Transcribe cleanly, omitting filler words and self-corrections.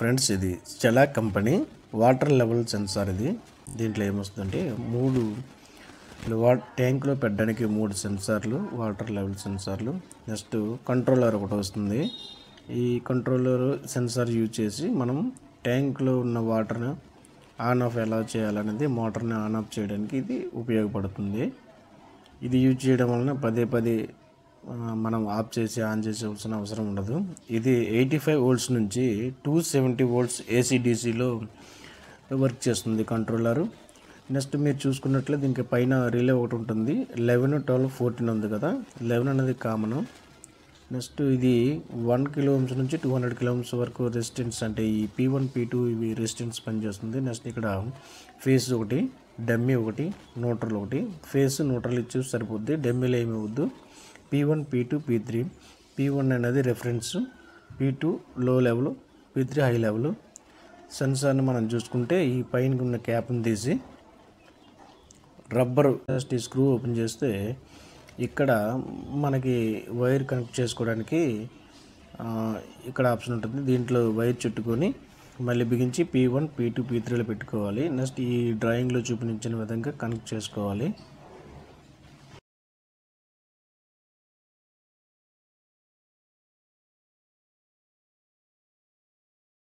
Friends, ఇది చెలాక్ company water level censor. దీంట్లో ఏమొస్తుందంటే 3 ట్యాంక్లో పెట్టడానికి 3 సెన్సార్లు, వాటర్ లెవెల్ సెన్సార్లు. నెక్స్ట్ కంట్రోలర్ ఒకటి వస్తుంది. ఈ కంట్రోలర్ సెన్సార్ యూజ్ చేసి మనం ట్యాంక్లో ఉన్న వాటర్ని ఆన్ ఆఫ్ ఎలా చేయాలనేది, మోటార్ని ఆన్ ఆఫ్ చేయడానికి ఇది ఉపయోగపడుతుంది. ఇది యూజ్ చేయడం వలన పదే మనం ఆఫ్ చేసి ఆన్ చేసేవలసిన అవసరం ఉండదు. ఇది 85 వోల్ట్స్ నుంచి 270 వోల్ట్స్ AC/DCలో వర్క్ చేస్తుంది కంట్రోలరు. నెక్స్ట్ మీరు చూసుకున్నట్లే దీనికి పైన రిలే ఒకటి ఉంటుంది. 11, 12, 14 ఉంది కదా. 11 అనేది కామను. నెక్స్ట్ ఇది 1 kΩ నుంచి 200 kΩ వరకు రెసిస్టెన్స్, అంటే ఈ P1, P2 ఇవి రెసిస్టెన్స్ పనిచేస్తుంది. నెక్స్ట్ ఇక్కడ ఫేస్ ఒకటి, డమ్మీ ఒకటి, న్యూట్రల్ ఒకటి. ఫేస్ న్యూట్రల్ ఇచ్చి సరిపోద్ది, డమ్మీలో ఏమి ఇవ్వద్దు. P1, P2, P3. P1 అనేది రెఫరెన్స్, P2 లో లెవెల్, P3 హై లెవెల్. సెన్సార్ని మనం చూసుకుంటే ఈ పైన ఉన్న క్యాప్ని తీసి రబ్బర్ స్క్రూ ఓపెన్ చేస్తే ఇక్కడ మనకి వైర్ కనెక్ట్ చేసుకోవడానికి ఇక్కడ ఆప్షన్ ఉంటుంది. దీంట్లో వైర్ చుట్టుకొని మళ్ళీ బిగించి P1, P2, P3లో పెట్టుకోవాలి. నెక్స్ట్ ఈ డ్రాయింగ్లో చూపించిన విధంగా కనెక్ట్ చేసుకోవాలి.